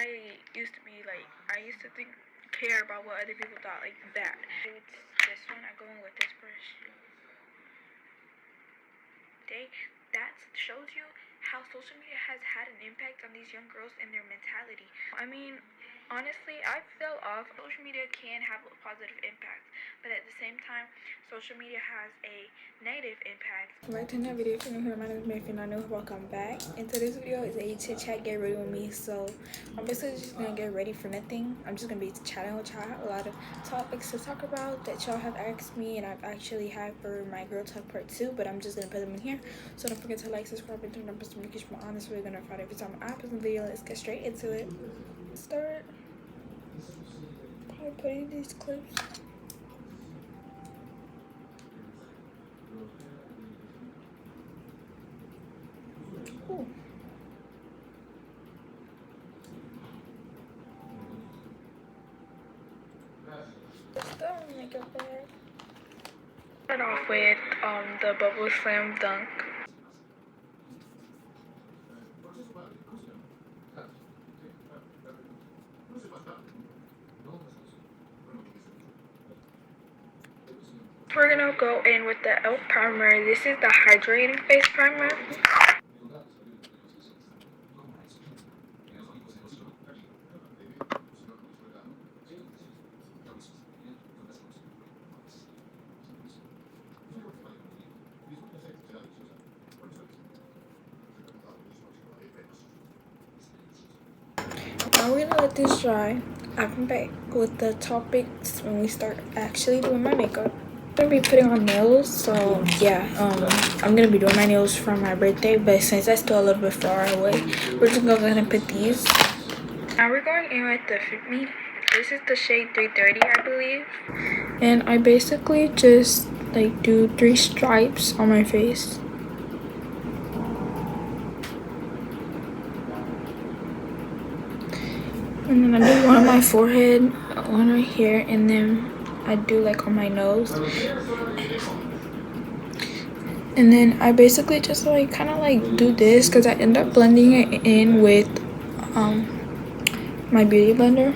I used to be like, I used to care about what other people thought, like that. It's this one. I go in with this brush. That shows you how social media has had an impact on these young girls and their mentality. I mean, honestly, I feel off. Social media can have a positive impact, but at the same time, social media has a negative impact. Back to another video. If you're new here, my name is Miah. If you're not new, welcome back. And today's video is a chit chat, get ready with me. So I'm basically just gonna get ready for nothing. I'm just gonna be chatting with y'all. I have a lot of topics to talk about that y'all have asked me, and I've actually had for my girl talk part 2, but I'm just gonna put them in here. So don't forget to like, subscribe, and turn on post notifications for on this. We're gonna find every time I post a video. Let's get straight into it. Start by putting these clips. Ooh. The makeup bag. Start off with the Bubble Slam Dunk. We're gonna go in with the e.l.f. primer. This is the hydrating face primer. Now we're gonna let this dry. I'll come back with the topics when we start actually doing my makeup. I'm gonna be putting on nails, so yeah, I'm gonna be doing my nails for my birthday, but since that's still a little bit far away, we're just gonna go ahead and put these. Now we're going in with the Fit Me. This is the shade 330, I believe, and I basically just like do 3 stripes on my face. And then I do one on my forehead, one right here, and then I do like on my nose. And then I basically just like kind of like do this because I end up blending it in with my beauty blender.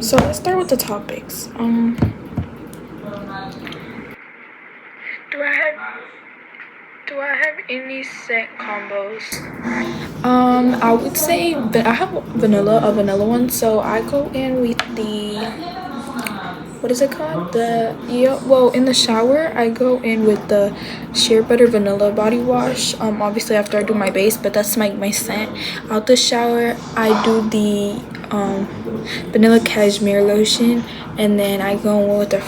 So let's start with the topics. Do I have any scent combos? I would say that I have a vanilla one, so I go in with the, what is it called? Well, in the shower I go in with the Shea Butter Vanilla body wash, obviously after I do my base, but that's my scent. Out the shower I do the vanilla cashmere lotion, and then I go in with the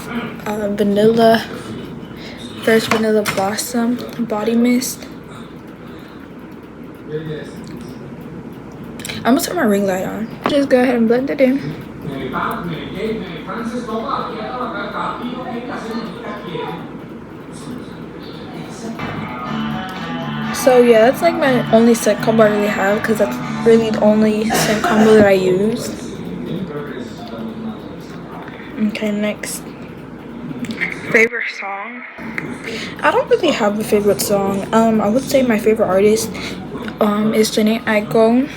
Fresh Vanilla Blossom body mist. I'm gonna turn my ring light on. Just go ahead and blend it in. So yeah, that's like my only scent combo I really have, because that's really the only scent combo that I use. Okay, next. Favorite song? I don't really have a favorite song. I would say my favorite artist is Janae Aiko.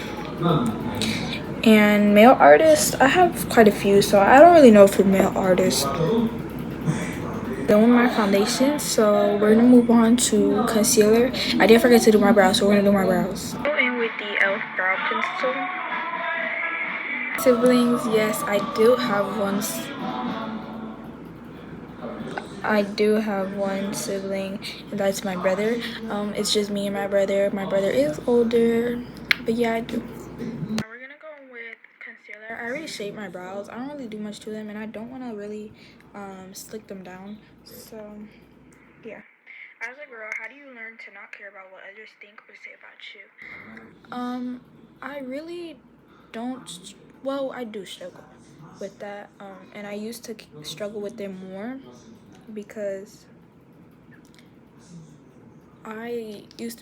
And male artists, I have quite a few, so I don't really know for male artists. Doing my foundation, so we're gonna move on to concealer. I did forget to do my brows, so we're gonna do my brows. Go in with the e.l.f. brow pencil. Siblings, yes, I do have one. I do have one sibling, and that's my brother. It's just me and my brother. My brother is older, but yeah, I do. Now we're gonna go with concealer. I already shaped my brows. I don't really do much to them, and I don't want to really slick them down. So yeah. As a girl, how do you learn to not care about what others think or say about you? I really don't. Well, I do struggle with that, and I used to struggle with it more because I used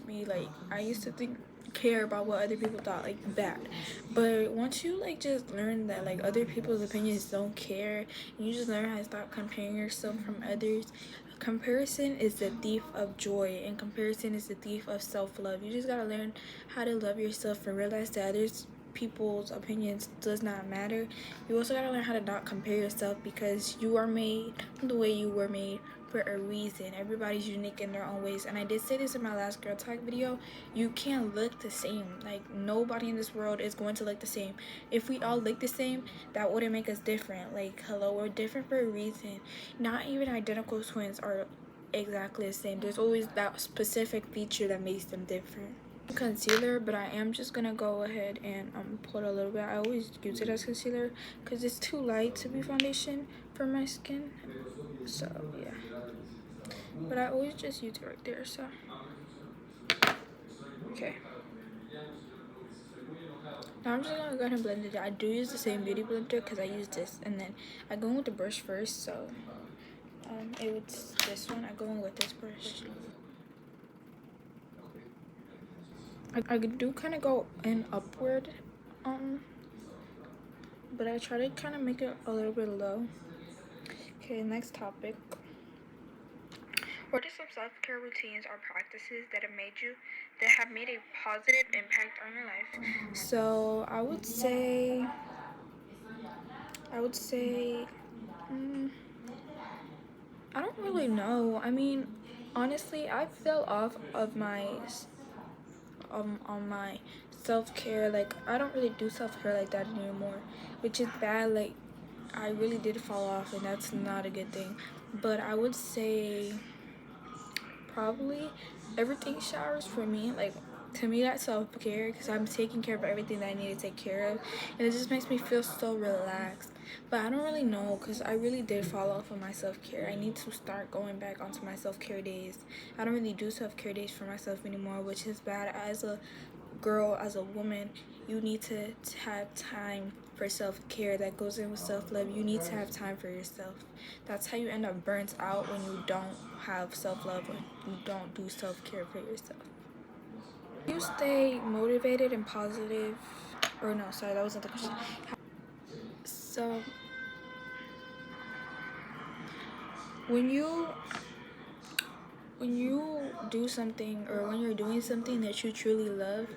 to think care about what other people thought, like bad. But once you like just learn that like other people's opinions don't care, you just learn how to stop comparing yourself from others. Comparison is the thief of joy, and comparison is the thief of self-love. You just gotta learn how to love yourself and realize that others people's opinions does not matter. You also gotta learn how to not compare yourself, because you are made the way you were made for a reason. Everybody's unique in their own ways, and I did say this in my last girl talk video. You can't look the same. Like, nobody in this world is going to look the same. If we all look the same, that wouldn't make us different. Like, hello, we're different for a reason. Not even identical twins are exactly the same. There's always that specific feature that makes them different. Concealer, but I am just gonna go ahead and put a little bit. I always use it as concealer because it's too light to be foundation for my skin, so yeah, but I always just use it right there. So okay, now I'm just gonna go ahead and blend it. I do use the same beauty blender because I use this, and then I go in with the brush first. So it was this one. I go in with this brush. I do kind of go in upward, but I try to kind of make it a little bit low. Okay, next topic. What are some self-care routines or practices that have made a positive impact on your life? So I would say I don't really know. I mean, honestly, I fell off of my on my self-care. Like, I don't really do self-care like that anymore, which is bad. Like, I really did fall off, and that's not a good thing. But I would say probably everything showers for me. Like, to me, that's self-care, because I'm taking care of everything that I need to take care of, and it just makes me feel so relaxed. But I don't really know, because I really did fall off of my self-care. I need to start going back onto my self-care days. I don't really do self-care days for myself anymore, which is bad. As a girl, as a woman, you need to have time for self-care. That goes in with self-love. You need to have time for yourself. That's how you end up burnt out, when you don't have self-love, when you don't do self-care for yourself. You stay motivated and positive, or no, sorry, that wasn't the question. So when you do something, or when you're doing something that you truly love,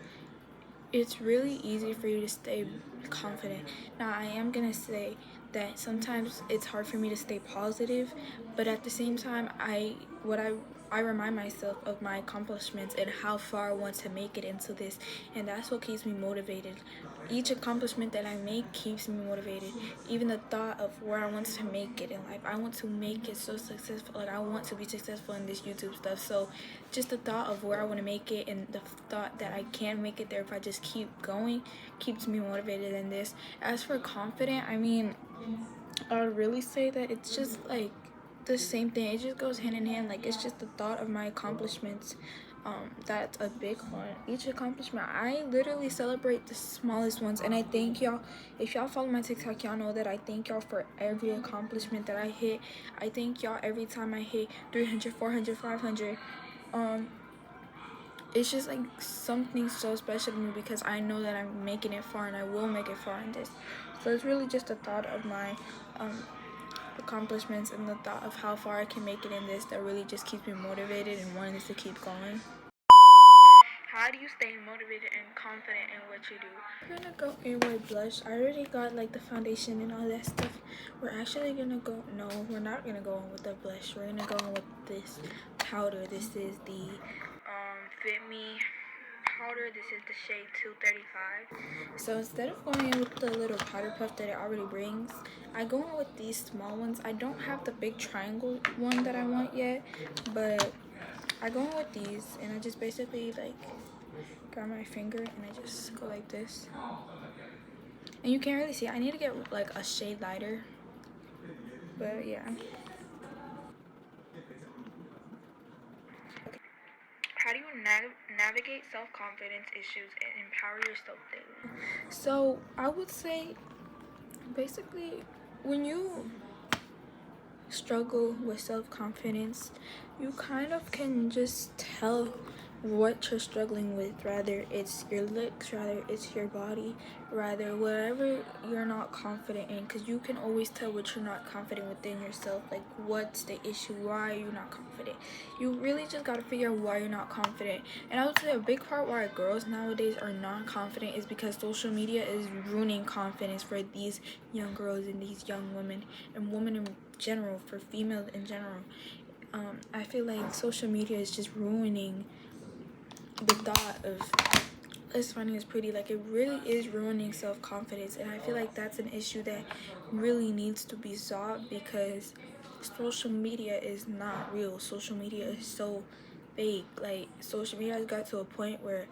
it's really easy for you to stay confident. Now, I am gonna say that sometimes it's hard for me to stay positive, but at the same time, I remind myself of my accomplishments and how far I want to make it into this, and that's what keeps me motivated. Each accomplishment that I make keeps me motivated. Even the thought of where I want to make it in life, I want to make it so successful. Like, I want to be successful in this YouTube stuff. So just the thought of where I want to make it, and the thought that I can make it there if I just keep going, keeps me motivated in this. As for confident, I mean, I would really say that it's just like the same thing. It just goes hand in hand. Like, it's just the thought of my accomplishments. That's a big one. Each accomplishment, I literally celebrate the smallest ones, and I thank y'all. If y'all follow my TikTok, y'all know that I thank y'all for every accomplishment that I hit. I thank y'all every time I hit 300, 400, 500. It's just like something so special to me, because I know that I'm making it far, and I will make it far in this. So it's really just the thought of my accomplishments, and the thought of how far I can make it in this, that really just keeps me motivated and wanting to keep going. How do you stay motivated and confident in what you do? We're gonna go in with blush. I already got like the foundation and all that stuff. We're actually gonna go, no, we're not gonna go in with the blush. We're gonna go in with this powder. This is the Fit Me powder. This is the shade 235. So instead of going in with the little powder puff that it already brings, I go in with these small ones. I don't have the big triangle one that I want yet, but I go in with these, and I just basically like grab my finger and I just go like this. And you can't really see. I need to get like a shade lighter, but yeah. How do you navigate self-confidence issues and empower yourself daily? So I would say, basically, when you struggle with self-confidence, you kind of can just tell what you're struggling with, rather it's your looks, rather it's your body, rather whatever you're not confident in, because you can always tell what you're not confident within yourself. Like, what's the issue? Why are you not confident? You really just got to figure out why you're not confident. And I would say a big part why girls nowadays are not confident is because social media is ruining confidence for these young girls and these young women, and women in general, for females in general. I feel like social media is just ruining the thought of us finding is pretty. Like, it really is ruining self-confidence, and I feel like that's an issue that really needs to be solved, because social media is not real. Social media is so fake. Like, social media has got to a point where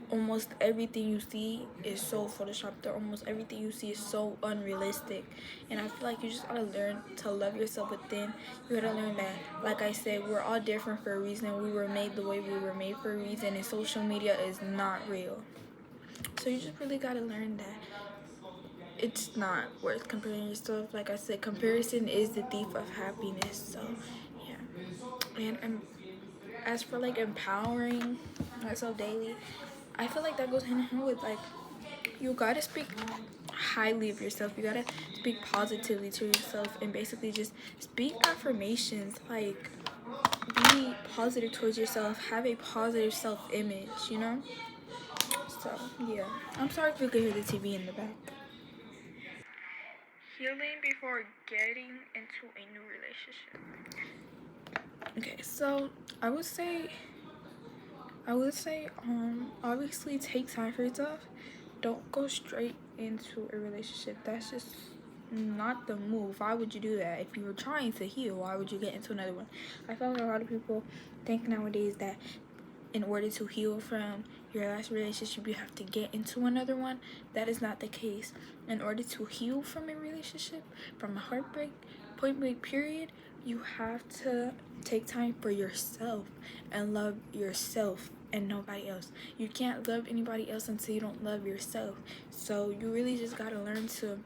almost everything you see is so photoshopped, or almost everything you see is so unrealistic. And I feel like you just gotta learn to love yourself within. You gotta learn that, like I said, we're all different for a reason. We were made the way we were made for a reason, and social media is not real. So you just really gotta learn that it's not worth comparing yourself. Like I said, comparison is the thief of happiness. So yeah. And as for like empowering myself daily, I feel like that goes hand in hand with, like, you gotta speak highly of yourself. You gotta speak positively to yourself, and basically just speak affirmations. Like, be positive towards yourself. Have a positive self-image, you know? So yeah, I'm sorry if you could hear the TV in the back. Healing before getting into a new relationship. Okay, so I would say obviously take time for yourself. Don't go straight into a relationship. That's just not the move. Why would you do that? If you were trying to heal, why would you get into another one? I feel like a lot of people think nowadays that in order to heal from your last relationship, you have to get into another one. That is not the case. In order to heal from a relationship, from a heartbreak, point blank period, you have to take time for yourself and love yourself and nobody else. You can't love anybody else until you don't love yourself. So you really just gotta learn to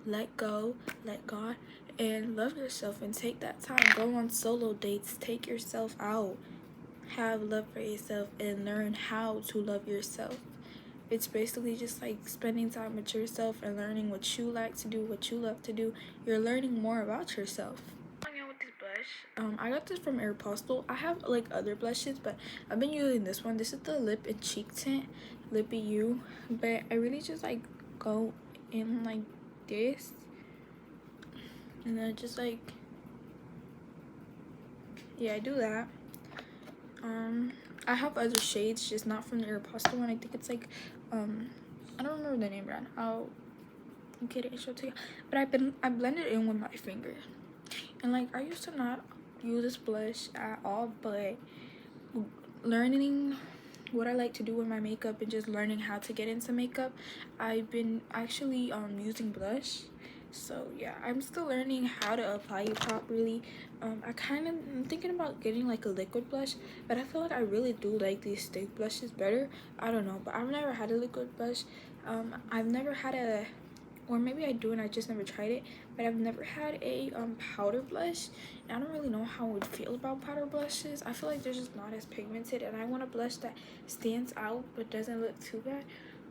let go, let God, and love yourself, and take that time. Go on solo dates, take yourself out, have love for yourself, and learn how to love yourself. It's basically just like spending time with yourself and learning what you like to do, what you love to do. You're learning more about yourself. With this blush, I got this from Aeropostale. I have like other blushes, but I've been using this one. This is the lip and cheek tint, Lippy U. But I really just like go in like this, and then just like, yeah, I do that. I have other shades, just not from the Aeropostale one. I think it's like I don't remember the name brand. I'll get it and show it to you. But I blended it in with my finger, and like, I used to not use this blush at all, but learning what I like to do with my makeup and just learning how to get into makeup, I've been actually using blush. So yeah, I'm still learning how to apply it properly. I'm thinking about getting like a liquid blush, but I feel like I really do like these stick blushes better. I don't know, but I've never had a liquid blush. I've never had a, or maybe I do and I just never tried it, but I've never had a powder blush, and I don't really know how I would feel about powder blushes. I feel like they're just not as pigmented, and I want a blush that stands out but doesn't look too bad.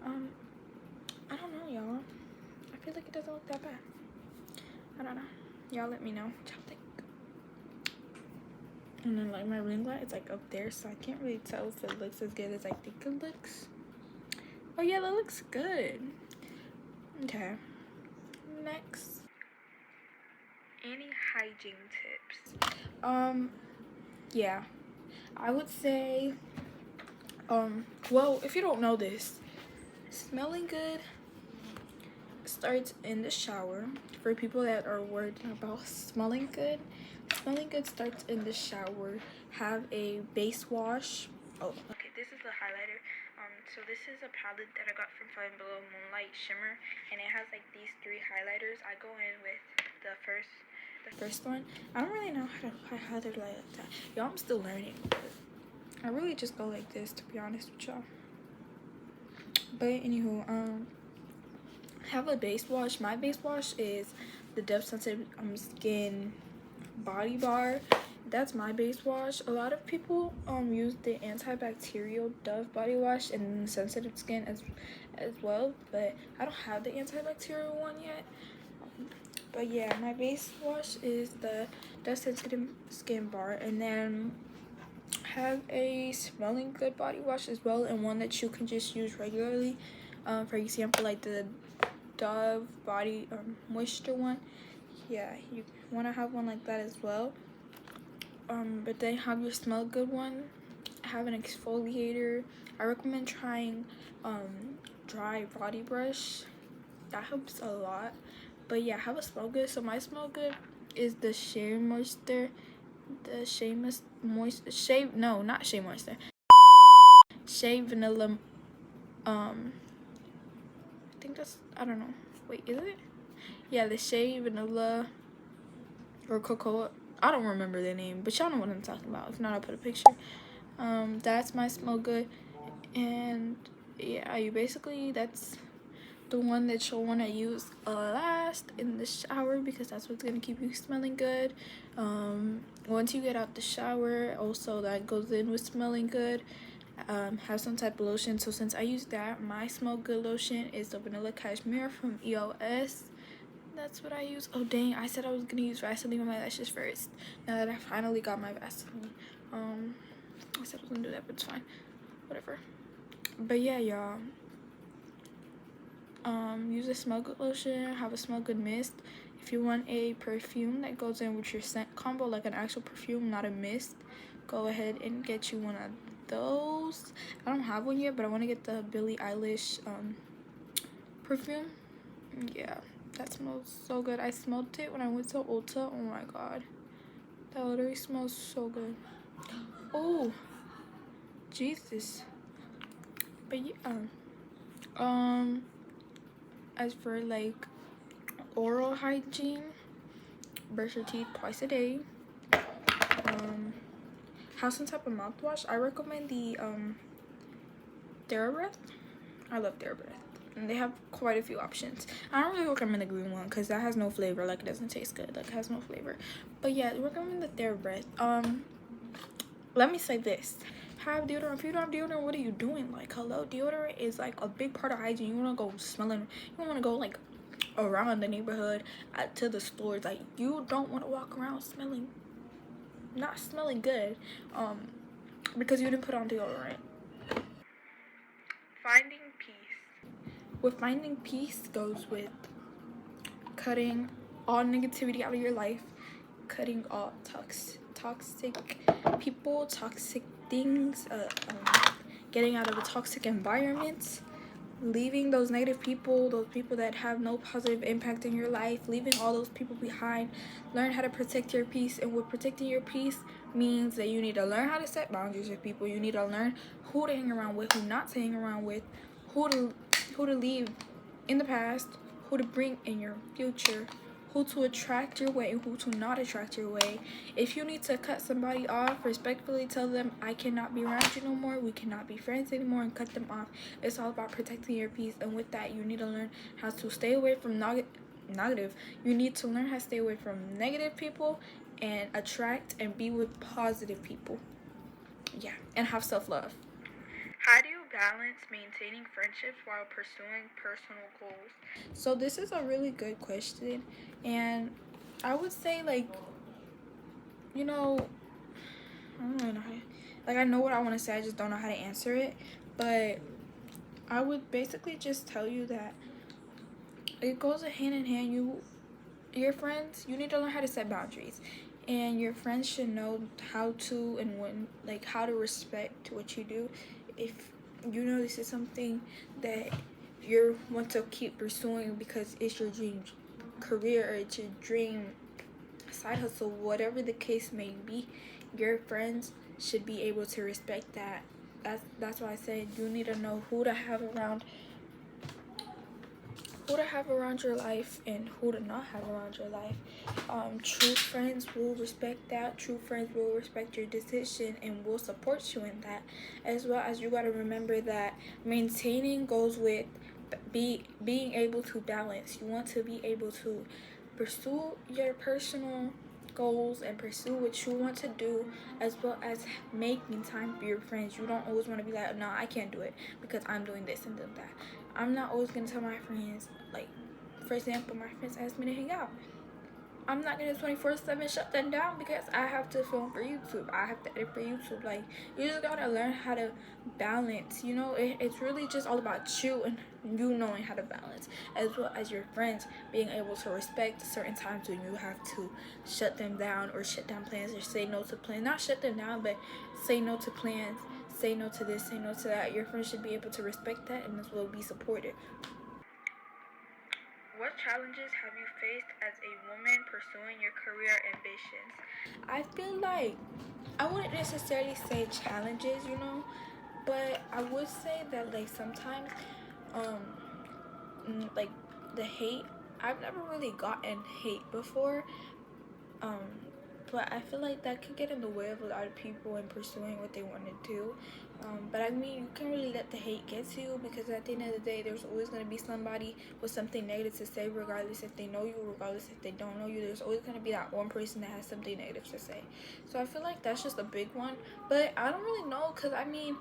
I don't know, y'all. I feel like it doesn't look that bad. I don't know. Y'all let me know what y'all think. And then like my ring light, it's like up there, so I can't really tell if it looks as good as I think it looks. Oh yeah, that looks good. Okay. Next. Any hygiene tips? Yeah. I would say, well, if you don't know this, smelling good starts in the shower. For people that are worried about smelling good starts in the shower. Have a base wash. Oh, okay, this is the highlighter. So this is a palette that I got from Five Below Moonlight Shimmer, and it has like these 3 highlighters. I go in with the first one. I don't really know how to apply highlighter like that. Y'all, I'm still learning, but I really just go like this, to be honest with y'all. But anywho, have a base wash. My base wash is the Depth Sensitive Skin Body Bar. that's my base wash. A lot of people use the antibacterial Dove body wash and sensitive skin as well, but I don't have the antibacterial one yet. But yeah, my base wash is the sensitive skin bar, and then have a smelling good body wash as well, and one that you can just use regularly. For example, like the Dove body moisture one. Yeah, you want to have one like that as well. But then have your smell good one. Have an exfoliator. I recommend trying dry body brush. That helps a lot. But yeah, have a smell good. So my smell good is the Shea Moisture. The Shea Moisture. Shea, no, not Shea Moisture. Shea Vanilla. I think that's, I don't know. Wait, is it? Yeah, the Shea Vanilla or Cocoa. I don't remember the name, but y'all know what I'm talking about. If not, I'll put a picture. That's my smell good. And yeah, you basically, that's the one that you'll want to use last in the shower, because that's what's going to keep you smelling good. Once you get out the shower, also that goes in with smelling good. Have some type of lotion. So since I use that, my smell good lotion is the Vanilla Cashmere from EOS. That's what I use. Oh dang, I said I was gonna use Vaseline on my lashes first. Now that I finally got my Vaseline, I said I was gonna do that, but it's fine, whatever. But yeah, y'all, use a smell good lotion. Have a smell good mist. If you want a perfume that goes in with your scent combo, like an actual perfume, not a mist, go ahead and get you one of those. I don't have one yet, but I want to get the Billie Eilish perfume. Yeah, that smells so good. I smelled it when I went to Ulta. Oh my god, that literally smells so good. Oh Jesus. But yeah, as for like oral hygiene, brush your teeth twice a day. Have some type of mouthwash. I recommend the TheraBreath. I love TheraBreath, and they have quite a few options. I don't really recommend the green one because that has no flavor. Like, it doesn't taste good. Like, it has no flavor. But yeah, I recommend the TheraBreath. Let me say this: have deodorant. If you don't have deodorant, what are you doing? Like, hello, deodorant is like a big part of hygiene. You want to go smelling. You don't want to go like around the neighborhood to the stores. Like, you don't want to walk around smelling, not smelling good, because you didn't put on deodorant. Finding peace. With finding peace goes with cutting all negativity out of your life, cutting all toxic people, toxic things, getting out of a toxic environment, leaving those negative people, those people that have no positive impact in your life, leaving all those people behind. Learn how to protect your peace. And with protecting your peace means that you need to learn how to set boundaries with people. You need to learn who to hang around with, who not to hang around with, who to leave in the past, who to bring in your future, who to attract your way and who to not attract your way. If you need to cut somebody off, respectfully tell them, I cannot be around you no more, we cannot be friends anymore, and cut them off. It's all about protecting your peace. And with that, you need to learn how to stay away from negative. You need to learn how to stay away from negative people and attract and be with positive people. Yeah, and have self-love. How do you balance maintaining friendships while pursuing personal goals? So this is a really good question, and I would say, like, I don't really know how to, like, I know what I want to say, I just don't know how to answer it. But I would basically just tell you that it goes hand in hand. Your friends, you need to learn how to set boundaries, and your friends should know how to and when, like, how to respect what you do. If you know this is something that you want to keep pursuing because it's your dream career or it's your dream side hustle, whatever the case may be, your friends should be able to respect that. That's why I said you need to know who to have around your life and who to not have around your life. True friends will respect that. True friends will respect your decision and will support you in that. As well as, you got to remember that maintaining goes with being able to balance. You want to be able to pursue your personal goals and pursue what you want to do, as well as making time for your friends. You don't always want to be like, no, I can't do it because I'm doing this and doing that. I'm not always gonna tell my friends, like, for example, my friends ask me to hang out. I'm not gonna 24/7 shut them down because I have to film for YouTube. I have to edit for YouTube. Like, you just gotta learn how to balance. You know, it's really just all about you and you knowing how to balance, as well as your friends being able to respect certain times when you have to shut them down or shut down plans or say no to plans. Not shut them down, but say no to plans. Say no to this. Say no to that. Your friends should be able to respect that and as well be supported. What challenges have you faced as a woman pursuing your career ambitions? I feel like I wouldn't necessarily say challenges, you know, but I would say that like sometimes like the hate, I've never really gotten hate before, but I feel like that could get in the way of a lot of people in pursuing what they want to do. But I mean, you can't really let the hate get to you, because at the end of the day, there's always going to be somebody with something negative to say, regardless if they know you, regardless if they don't know you. There's always going to be that one person that has something negative to say. So I feel like that's just a big one. But I don't really know, because I mean,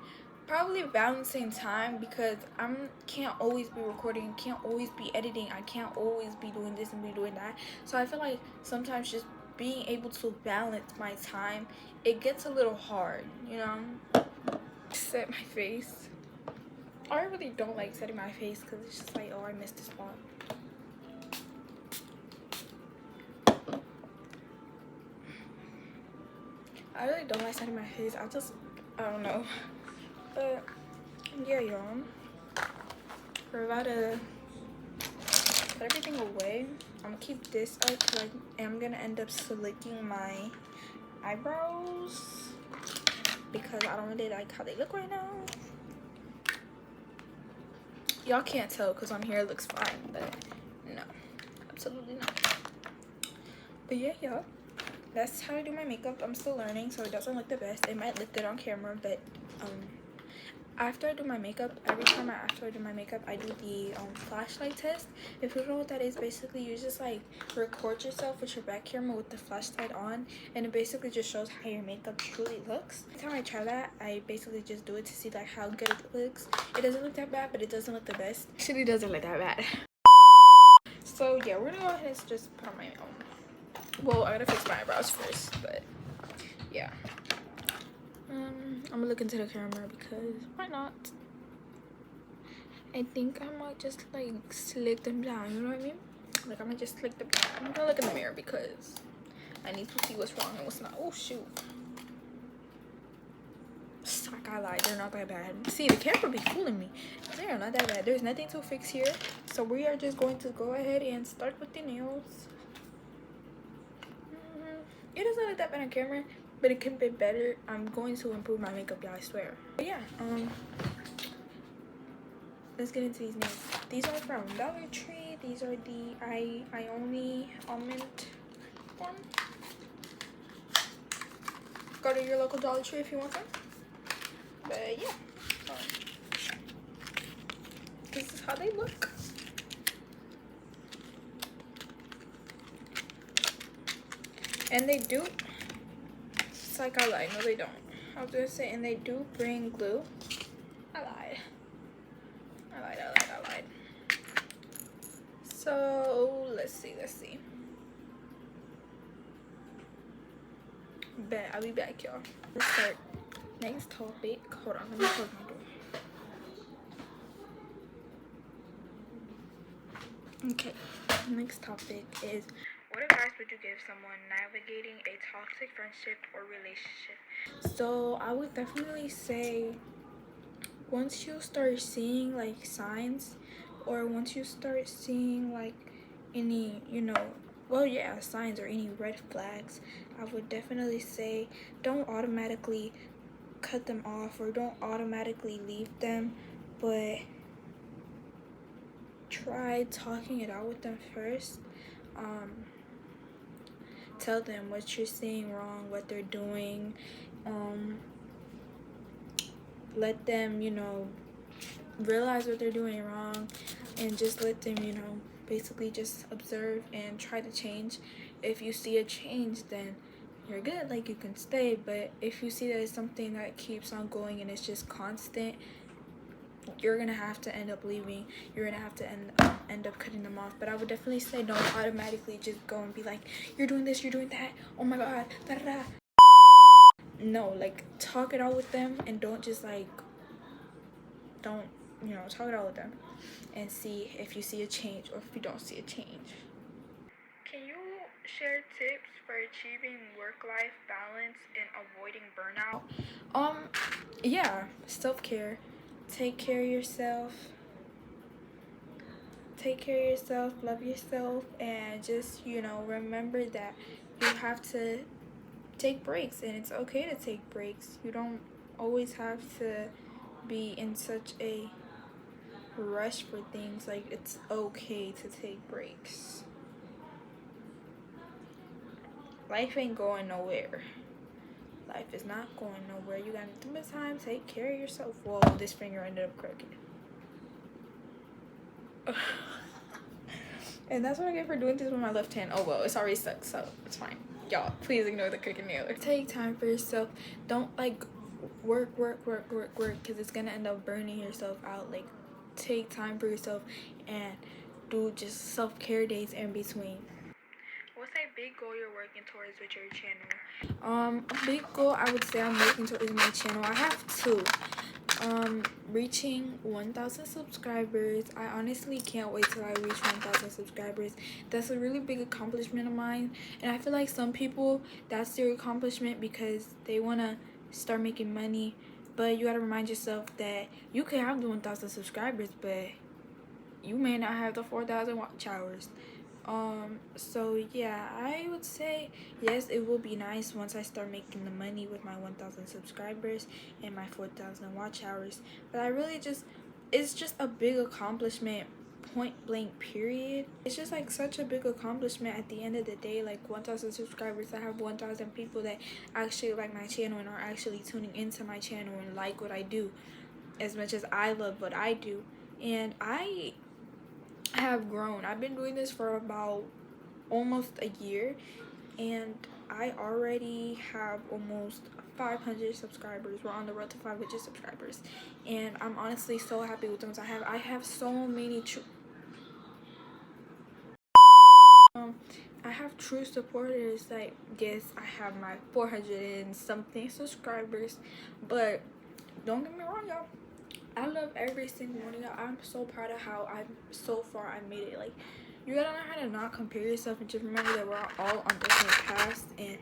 probably balancing time, because I can't always be recording, can't always be editing, I can't always be doing this and be doing that. So I feel like sometimes just being able to balance my time, it gets a little hard, you know. Set my face. I really don't like setting my face because it's just like, oh, I missed a spot. I really don't like setting my face. I don't know. But yeah, y'all, we're about to put everything away. I'm gonna keep this up because I am gonna end up slicking my eyebrows because I don't really like how they look right now. Y'all can't tell because on here it looks fine, but no, absolutely not. But yeah, y'all, that's how I do my makeup. I'm still learning, so it doesn't look the best. It might look good on camera, but after I do my makeup, after I do my makeup, I do the flashlight test. If you don't know what that is, basically you just like record yourself with your back camera with the flashlight on, and it basically just shows how your makeup truly looks. Every time I try that, I basically just do it to see like how good it looks. It doesn't look that bad, but it doesn't look the best. Actually, doesn't look that bad. So yeah, we're gonna go ahead and just put on my own. Well, I gotta fix my eyebrows first, but yeah. I'm gonna look into the camera because why not? I think I might just like slick them down, you know what I mean? Like I'm gonna just slick them down. I'm gonna look in the mirror because I need to see what's wrong and what's not. Oh shoot. Like I lied, they're not that bad. See, the camera be fooling me. They are not that bad. There's nothing to fix here. So we are just going to go ahead and start with the nails. It doesn't look that bad on camera, but it can be better. I'm going to improve my makeup, y'all, I swear. But yeah, let's get into these nails. These are from Dollar Tree. These are the Ioni almond one. Go to your local Dollar Tree if you want some. But yeah, this is how they look. And they do, it's like I lied, no they don't. I was gonna say, and they do bring glue. I lied. So let's see. Bet I'll be back, y'all. Let's start. Next topic. Hold on, let me close my door. Okay, next topic is, what advice would you give someone navigating a toxic friendship or relationship? So I would definitely say, once you start seeing like signs, or once you start seeing like any, you know, well, yeah, signs or any red flags, I would definitely say don't automatically cut them off or don't automatically leave them, but try talking it out with them first. Tell them what you're seeing wrong, what they're doing. Let them, you know, realize what they're doing wrong, and just let them, you know, basically just observe and try to change. if you see a change, then you're good, like you can stay. But if you see that it's something that keeps on going and it's just constant, you're gonna have to end up leaving. You're gonna have to end up cutting them off. But I would definitely say don't automatically just go and be like, you're doing this, you're doing that, oh my god, da da da. No, like talk it out with them, and don't just like, don't, you know, talk it out with them and see if you see a change or if you don't see a change. Can you share tips for achieving work-life balance and avoiding burnout? Yeah, self-care. Take care of yourself. Take care of yourself, love yourself, and just, you know, remember that you have to take breaks, and it's okay to take breaks. You don't always have to be in such a rush for things. Like, it's okay to take breaks. Life ain't going nowhere. Life is not going nowhere. You got too much time. Take care of yourself. Whoa, this finger ended up crooked. And that's what I get for doing this with my left hand. Oh well, it's already stuck, so it's fine. Y'all, please ignore the crooked nail. Take time for yourself. Don't like work, because it's gonna end up burning yourself out. Like, take time for yourself and do just self-care days in between. What's a big goal you're working towards with your channel? A big goal I would say I'm working towards my channel, I have two. Reaching 1,000 subscribers. I honestly can't wait till I reach 1,000 subscribers. That's a really big accomplishment of mine, and I feel like some people, that's their accomplishment because they want to start making money. But you gotta remind yourself that you can have the 1,000 subscribers, but you may not have the 4,000 watch hours. So yeah, I would say yes, it will be nice once I start making the money with my 1,000 subscribers and my 4,000 watch hours. But I really just, it's just a big accomplishment, point blank period. It's just like such a big accomplishment at the end of the day. Like 1,000 subscribers, I have 1,000 people that actually like my channel and are actually tuning into my channel and like what I do as much as I love what I do. And I have grown. I've been doing this for about almost a year, and I already have almost 500 subscribers. We're on the road to 500 subscribers, and I'm honestly so happy with them. I have so many I have true supporters. Like, yes, I have my 400 and something subscribers, but don't get me wrong, y'all, I love every single one of y'all. I'm so proud of how so far I made it. Like, you gotta learn how to not compare yourself and just remember that we're all on different paths, and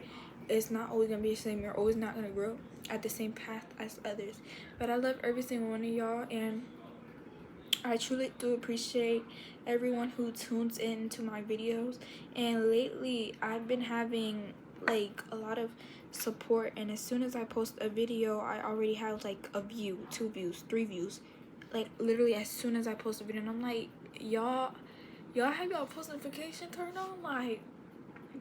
it's not always gonna be the same. You're always not gonna grow at the same path as others. But I love every single one of y'all, and I truly do appreciate everyone who tunes into my videos. And lately I've been having like a lot of support, and as soon as I post a video, I already have like a view, 2 views, 3 views, like literally as soon as I post a video. And I'm like, y'all have y'all post notification turned on? Like,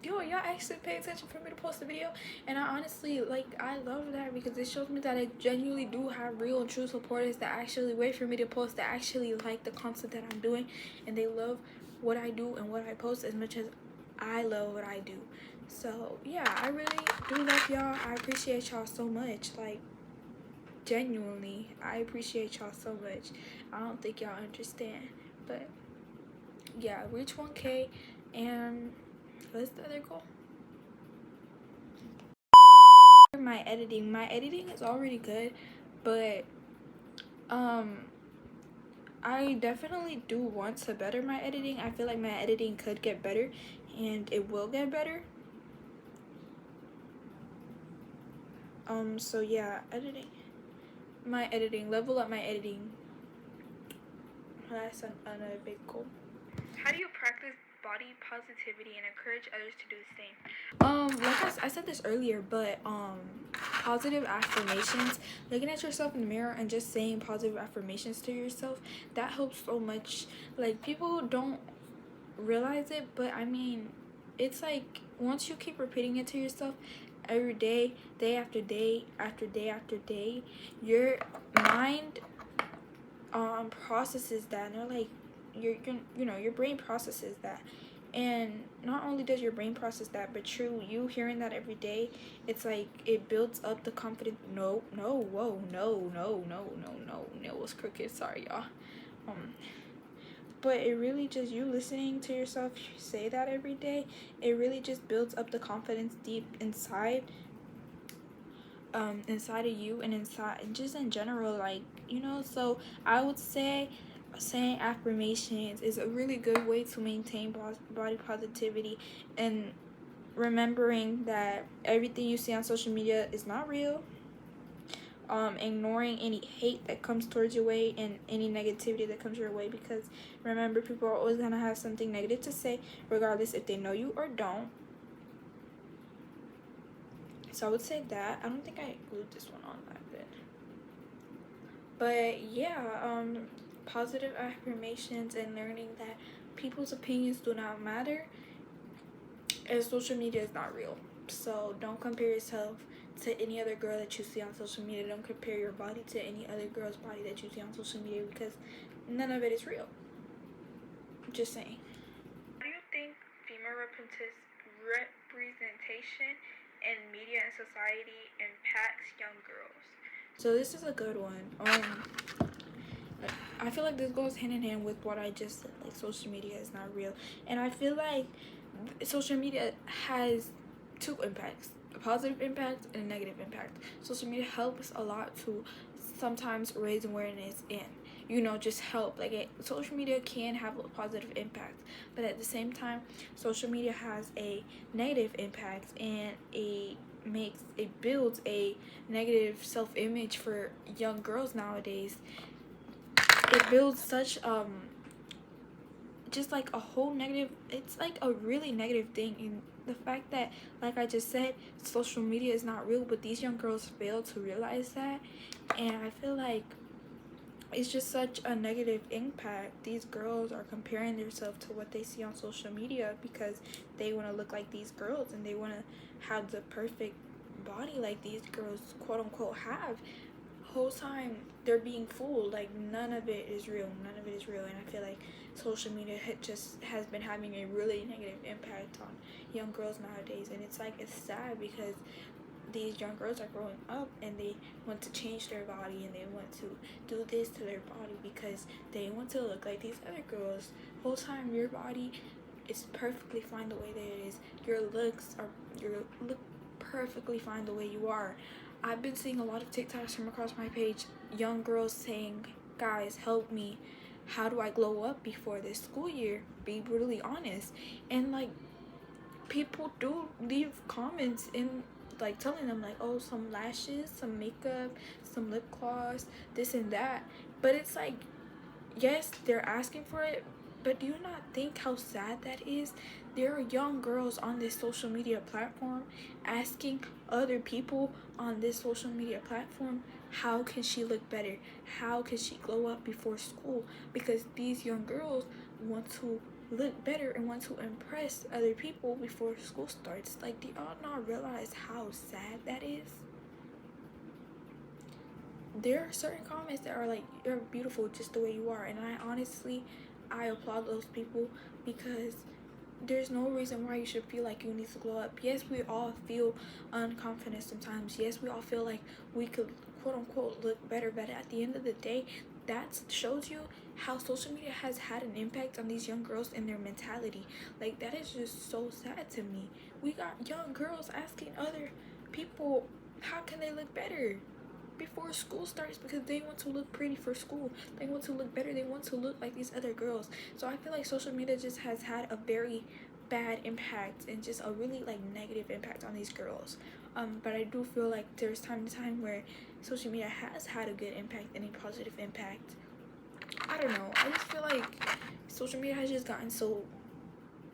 yo, y'all actually pay attention for me to post a video. And I honestly, like, I love that because it shows me that I genuinely do have real and true supporters that actually wait for me to post, that actually like the content that I'm doing, and they love what I do and what I post as much as I love what I do. So yeah, I really do love y'all. I appreciate y'all so much. Like, genuinely, I appreciate y'all so much. I don't think y'all understand, but yeah, reach 1K. And what's the other goal? My editing is already good, but I definitely do want to better my editing. I feel like my editing could get better, and it will get better. So yeah, level up my editing. That's another big goal. How do you practice body positivity and encourage others to do the same? Like I said this earlier, but positive affirmations, looking at yourself in the mirror and just saying positive affirmations to yourself, that helps so much. Like, people don't realize it, but I mean, it's like once you keep repeating it to yourself every day, day after day after day after day, your mind processes that, and they're like, your brain processes that, And not only does your brain process that, but true, you hearing that every day, it's like it builds up the confidence. No, whoa, no, it was crooked, sorry y'all. But it really just, you listening to yourself say that every day, it really just builds up the confidence deep inside inside of you, and inside just in general, like, you know. So I would say saying affirmations is a really good way to maintain body positivity, and remembering that everything you see on social media is not real. Ignoring any hate that comes towards your way and any negativity that comes your way, because remember, people are always gonna have something negative to say, regardless if they know you or don't. So I would say that. I don't think I glued this one on that good. But yeah, positive affirmations and learning that people's opinions do not matter, and social media is not real. So don't compare yourself to any other girl that you see on social media. Don't compare your body to any other girl's body that you see on social media, because none of it is real. Just saying. How do you think female representation in media and society impacts young girls? So this is a good one. I feel like this goes hand in hand with what I just said, like social media is not real. And I feel like social media has two impacts, a positive impact and a negative impact. Social media helps a lot to sometimes raise awareness and, you know, just help. Like, social media can have a positive impact, but at the same time, social media has a negative impact, and it builds a negative self-image for young girls nowadays. It builds such just like a whole negative, it's like a really negative thing. And the fact that, like I just said, social media is not real, but these young girls fail to realize that. And I feel like it's just such a negative impact. These girls are comparing themselves to what they see on social media because they want to look like these girls, and they want to have the perfect body like these girls quote unquote have. Whole time they're being fooled. Like, none of it is real. And I feel like social media has been having a really negative impact on young girls nowadays. And it's like, it's sad, because these young girls are growing up and they want to change their body, and they want to do this to their body because they want to look like these other girls. Whole time your body is perfectly fine the way that it is. Your look perfectly fine the way you are. I've been seeing a lot of TikToks come across my page, young girls saying, guys, help me. How do I glow up before this school year? Be brutally honest. And like, people do leave comments in, like, telling them like, oh, some lashes, some makeup, some lip gloss, this and that. But it's like, yes, they're asking for it, but do you not think how sad that is? There are young girls on this social media platform asking other people on this social media platform, how can she look better? How can she glow up before school? Because these young girls want to look better and want to impress other people before school starts. Like, do y'all not realize how sad that is? There are certain comments that are like, you're beautiful just the way you are, and I applaud those people, because there's no reason why you should feel like you need to glow up. Yes, we all feel unconfident sometimes. Yes, we all feel like we could quote unquote look better, but at the end of the day, that shows you how social media has had an impact on these young girls and their mentality. Like, that is just so sad to me. We got young girls asking other people how can they look better before school starts, because they want to look pretty for school. They want to look better. They want to look like these other girls. So I feel like social media just has had a very bad impact, and just a really like negative impact on these girls. But I do feel like there's time to time where social media has had a good impact and a positive impact. I don't know. I just feel like social media has just gotten so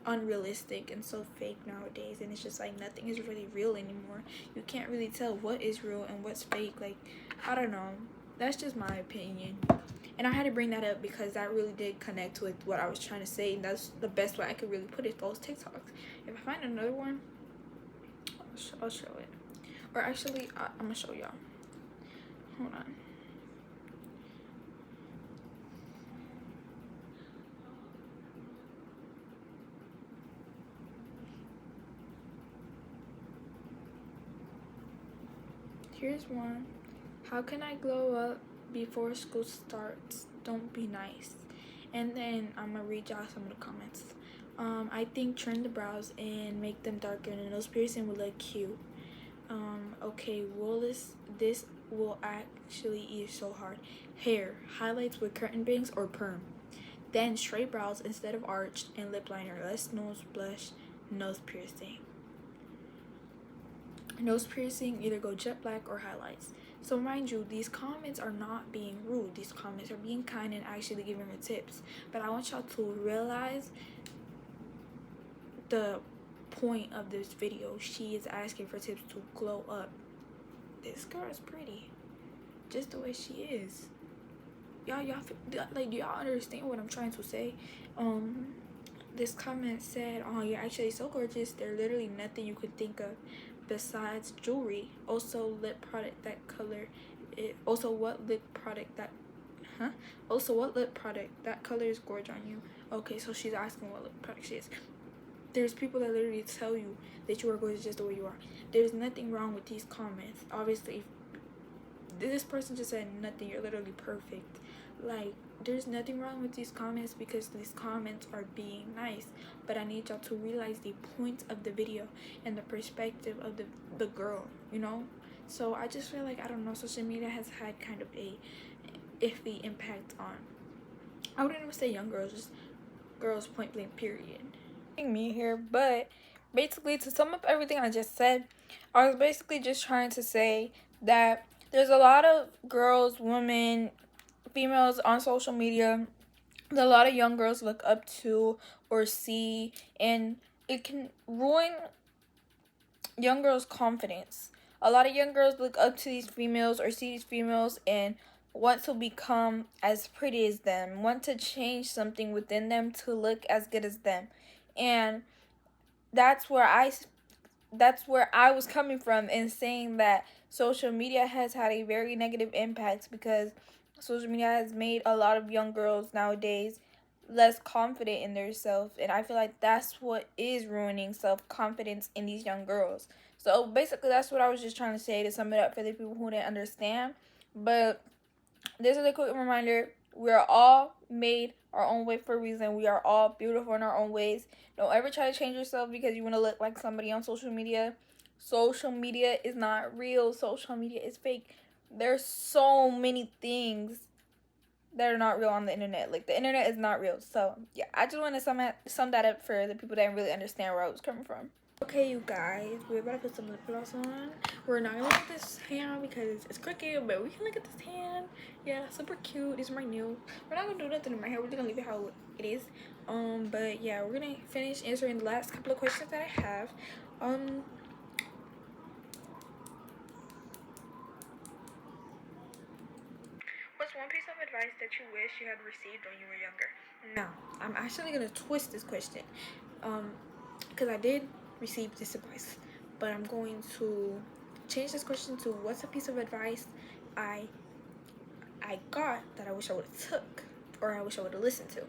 unrealistic and so fake nowadays, and it's just like nothing is really real anymore. You can't really tell what is real and what's fake. Like, I don't know, that's just my opinion, and I had to bring that up because that really did connect with what I was trying to say, and that's the best way I could really put it, those TikToks. If I find another one, I'll show it, or actually I'm gonna show y'all. Hold on. Here's one. How can I glow up before school starts? Don't be nice. And then I'm gonna read y'all some of the comments. I think trim the brows and make them darker, and nose piercing will look cute. Okay, this will actually eat so hard. Hair, highlights with curtain bangs or perm. Then straight brows instead of arched, and lip liner, less nose blush, nose piercing. Nose piercing, either go jet black or highlights. So mind you, these comments are not being rude. These comments are being kind and actually giving her tips. But I want y'all to realize the point of this video. She is asking for tips to glow up. This girl is pretty, just the way she is. Y'all like, do y'all understand what I'm trying to say? This comment said, "Oh, you're actually so gorgeous. There's literally nothing you could think of besides jewelry. Also, lip product that color. Also, what lip product that color is gorgeous on you." Okay, so she's asking what lip product she is. There's people that literally tell you that you are gorgeous just the way you are. There's nothing wrong with these comments. Obviously, this person just said nothing. You're literally perfect. Like, there's nothing wrong with these comments because these comments are being nice. But I need y'all to realize the point of the video and the perspective of the girl, you know? So I just feel like, I don't know, social media has had kind of a iffy impact on, I wouldn't even say young girls, just girls point blank period. Me here, but basically, to sum up everything I just said, I was basically just trying to say that there's a lot of girls, women, females on social media that a lot of young girls look up to or see, and it can ruin young girls' confidence. A lot of young girls look up to these females or see these females and want to become as pretty as them, want to change something within them to look as good as them. And that's where I was coming from in saying that social media has had a very negative impact, because social media has made a lot of young girls nowadays less confident in themselves, and I feel like that's what is ruining self-confidence in these young girls. So basically, that's what I was just trying to say to sum it up for the people who didn't understand. But this is a quick reminder: we are all made our own way for a reason. We are all beautiful in our own ways. Don't ever try to change yourself because you want to look like somebody on social media. Social media is not real. Social media is fake. There's so many things that are not real on the internet. Like, the internet is not real. So yeah, I just want to sum that up for the people that didn't really understand where I was coming from. Okay, you guys, we're about to put some lip gloss on. We're not gonna look at this hand because it's crooked, but we can look at this hand. Yeah, super cute. These are my nails. We're not gonna do nothing to my hair. We're just gonna leave it how it is. But yeah, we're gonna finish answering the last couple of questions that I have. What's one piece of advice that you wish you had received when you were younger? Now, I'm actually gonna twist this question, because I did receive this advice, but I'm going to change this question to, what's a piece of advice I got that I wish I would have took, or I wish I would have listened to.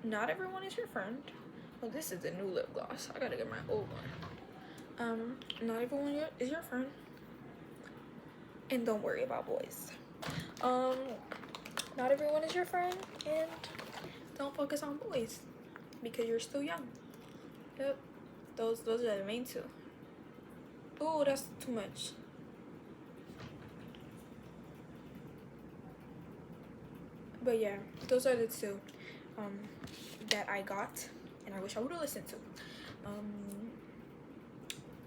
Not everyone is your friend. Well, this is a new lip gloss. I gotta get my old one. Not everyone is your friend, and don't worry about boys. Not everyone is your friend, and don't focus on boys because you're still young. Yep, those are the main two. Oh, that's too much. But yeah, those are the two that I got, and I wish I would have listened to.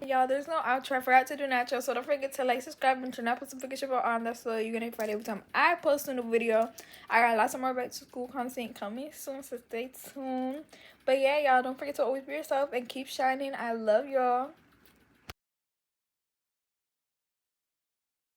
Y'all, there's no outro. I forgot to do natural, so don't forget to like, subscribe, and turn that notification bell on. That's so you're gonna find every time I post a new video. I got lots of more back to school content coming soon, so stay tuned. But yeah, y'all, don't forget to always be yourself and keep shining. I love y'all.